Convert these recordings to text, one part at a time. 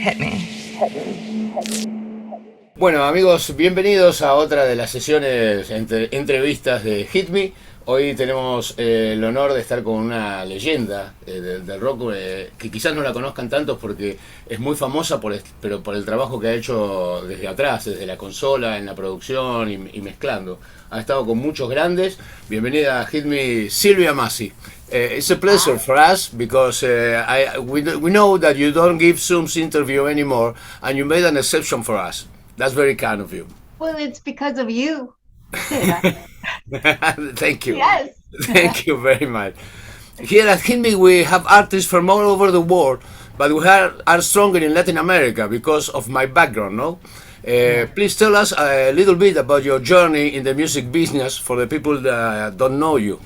Hit me. Bueno, amigos, bienvenidos a otra de las sesiones entrevistas de Hit Me. Hoy tenemos el honor de estar con una leyenda del rock que quizás no la conozcan tantos porque es muy famosa, pero por el trabajo que ha hecho desde atrás, desde la consola, en la producción y mezclando. Ha estado con muchos grandes. Bienvenida a Hit Me, Silvia Massi. It's a pleasure for us because we know that you don't give Zoom's interview anymore and you made an exception for us. That's very kind of you. Well, it's because of you, Sid. Thank you. Yes. Thank you very much. Here at Hinby, we have artists from all over the world, but are stronger in Latin America because of my background, no? Yeah. Please tell us a little bit about your journey in the music business for the people that don't know you.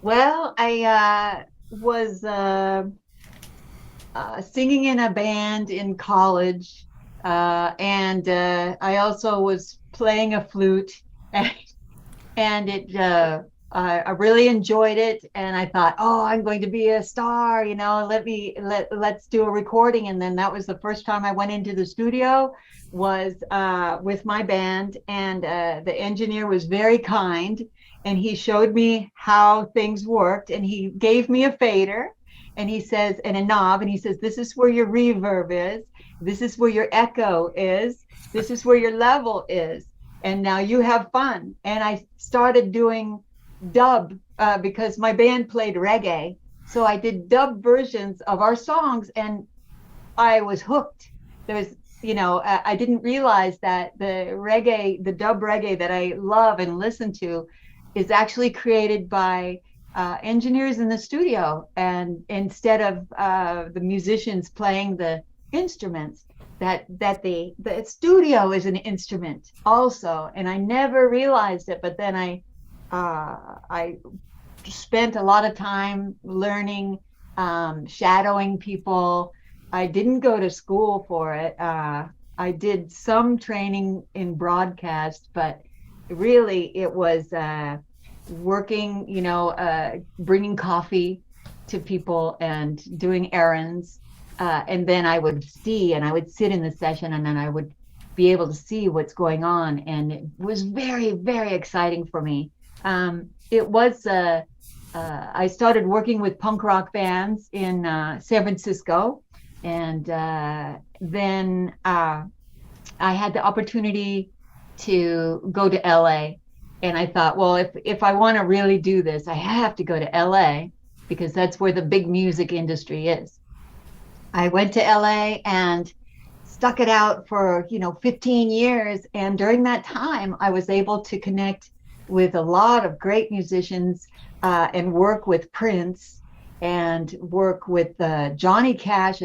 Well, I was singing in a band in college, and I also was playing a flute, and I really enjoyed it. And I thought, oh, I'm going to be a star, let's do a recording. And then that was the first time I went into the studio was with my band, and the engineer was very kind, and he showed me how things worked, and he gave me a fader, and he says, and a knob, and he says, this is where your reverb is, this is where your echo is, this is where your level is, and now you have fun. And I started doing dub because my band played reggae, so I did dub versions of our songs, and I was hooked. I didn't realize that the dub reggae that I love and listen to is actually created by engineers in the studio, and instead of the musicians playing the instruments, that the studio is an instrument also. And I never realized it, but then I spent a lot of time learning, shadowing people. I didn't go to school for it. I did some training in broadcast, but really it was working, bringing coffee to people and doing errands. And then I would sit in the session, and then I would be able to see what's going on. And it was very, very exciting for me. I started working with punk rock bands in San Francisco. And then I had the opportunity to go to LA. And I thought, well, if I want to really do this, I have to go to LA because that's where the big music industry is. I went to LA and stuck it out for 15 years, and during that time I was able to connect with a lot of great musicians, and work with Prince, and work with Johnny Cash,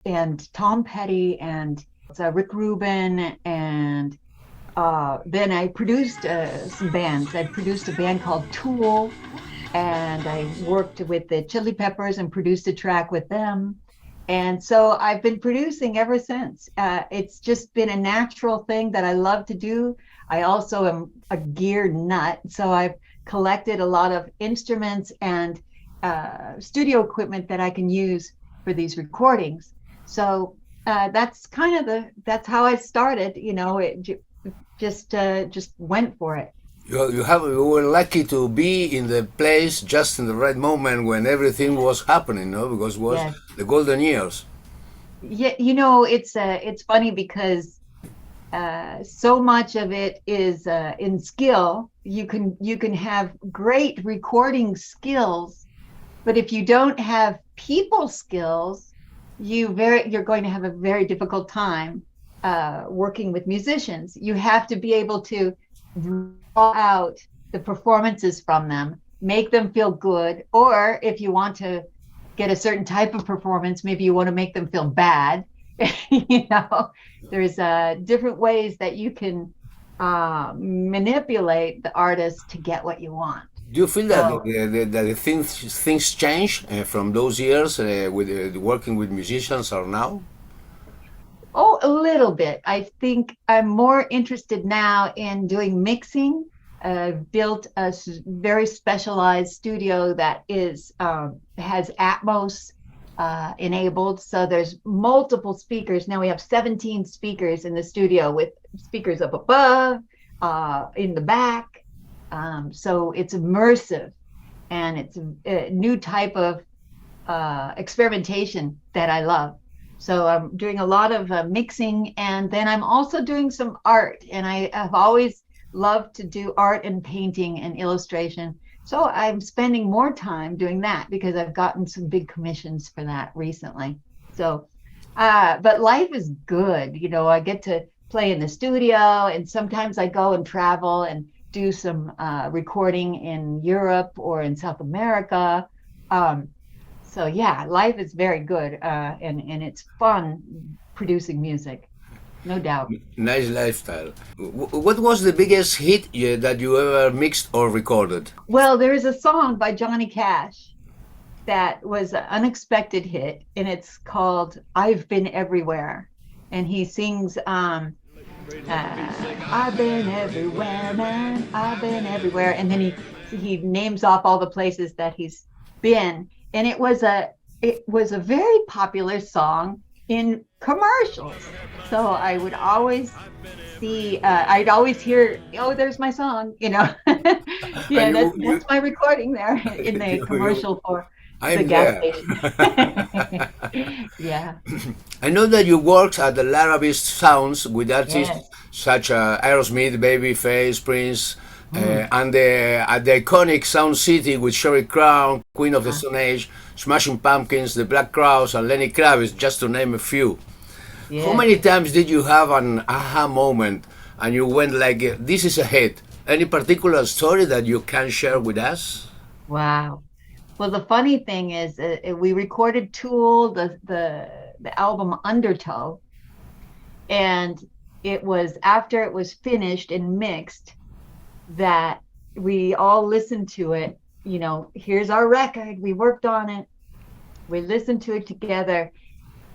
and Tom Petty, and Rick Rubin. And then I produced some bands. I produced a band called Tool, and I worked with the Chili Peppers and produced a track with them. And so I've been producing ever since. It's just been a natural thing that I love to do. I also am a gear nut, so I've collected a lot of instruments and studio equipment that I can use for these recordings. So that's how I started. It just went for it. You were lucky to be in the place just in the right moment when everything was happening, no? Because it was Yes. the golden years. Yeah, it's funny because so much of it is in skill. You can have great recording skills, but if you don't have people skills, you're going to have a very difficult time working with musicians. You have to be able to draw out the performances from them, make them feel good, or if you want to get a certain type of performance, maybe you want to make them feel bad. you know there's different ways that you can manipulate the artist to get what you want. Do you feel that So, the things change from those years with working with musicians or now? oh, a little bit. I think I'm more interested now in doing mixing. I've built very specialized studio that has Atmos enabled. So there's multiple speakers. Now we have 17 speakers in the studio with speakers up above, in the back. So it's immersive, and it's a new type of experimentation that I love. So I'm doing a lot of mixing, and then I'm also doing some art. And I have always loved to do art and painting and illustration. So I'm spending more time doing that because I've gotten some big commissions for that recently. So, but life is good. You know, I get to play in the studio, and sometimes I go and travel and do some recording in Europe or in South America. So yeah, life is very good, and it's fun producing music, no doubt. Nice lifestyle. What was the biggest hit that you ever mixed or recorded? Well, there is a song by Johnny Cash that was an unexpected hit, and it's called "I've Been Everywhere," and he sings, "I've been everywhere, man. I've been everywhere," and then he names off all the places that he's been. And it was a very popular song in commercials. So I would always see, I'd always hear, "Oh, there's my song," you know. Yeah, that's my recording there in the commercial for the gas station. Yeah. I know that you worked at the Larrabee Sounds with artists such as Aerosmith, Babyface, Prince, and at the iconic Sound City with Sherry Crown, Queen of the Stone Age, Smashing Pumpkins, the Black Crowes, and Lenny Kravitz, just to name a few. Yeah. How many times did you have an aha moment and you went like, "This is a hit"? Any particular story that you can share with us? Wow. Well, the funny thing is, we recorded Tool, the album Undertow, and it was after it was finished and mixed that we all listened to it. You know, here's our record. We worked on it. We listened to it together.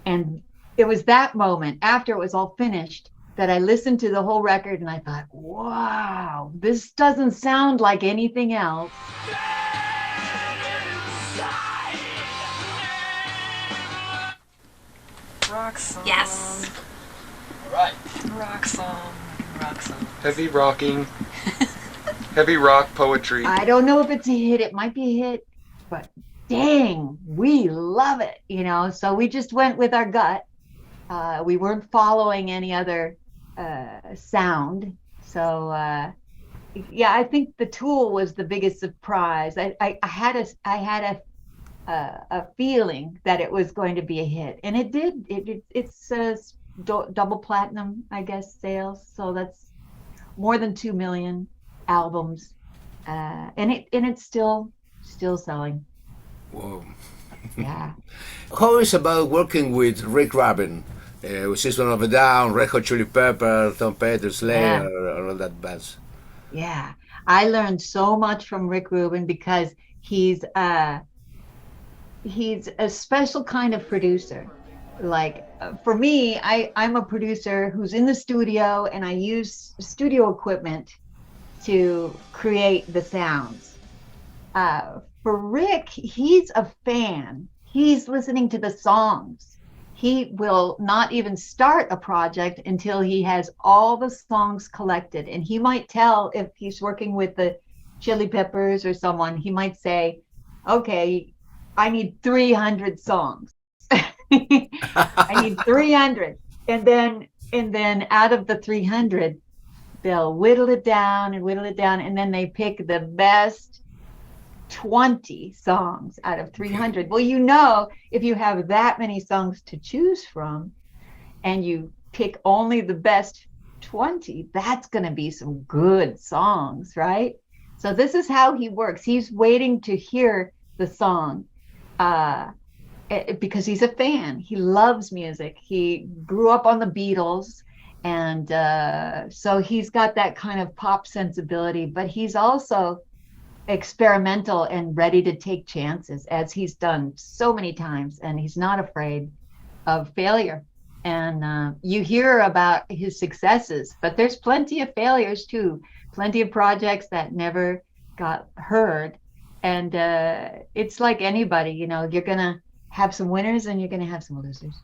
And it was that moment after it was all finished that I listened to the whole record and I thought, wow, this doesn't sound like anything else. Rock song. Yes. Right. Rock song. Rock song. Heavy rocking. Heavy rock poetry. I don't know if it's a hit. It might be a hit, but dang, we love it, you know. So we just went with our gut. We weren't following any other sound. So yeah, I think the Tool was the biggest surprise. I had a feeling that it was going to be a hit, and it did. It's double platinum, I guess, sales. So that's more than 2 million albums, and it's still selling. Whoa. Yeah. How is about working with Rick Rubin, with System of a Down, Red Hot Chili Pepper, Tom Petty, Slayer, all that bands? Yeah, I learned so much from Rick Rubin because he's a special kind of producer. Like for me, I'm a producer who's in the studio, and I use studio equipment to create the sounds. For Rick, he's a fan. He's listening to the songs. He will not even start a project until he has all the songs collected. And he might tell, if he's working with the Chili Peppers or someone, he might say, "Okay, I need 300 songs." I need 300. And then out of the 300, they'll whittle it down, and then they pick the best 20 songs out of 300. Well, you know, if you have that many songs to choose from and you pick only the best 20, that's going to be some good songs, right? So this is how he works. He's waiting to hear the song because he's a fan. He loves music. He grew up on the Beatles. And so he's got that kind of pop sensibility, but he's also experimental and ready to take chances, as he's done so many times, and he's not afraid of failure. And you hear about his successes, but there's plenty of failures too, plenty of projects that never got heard. And it's like anybody, you know, you're gonna have some winners and you're going to have some losers.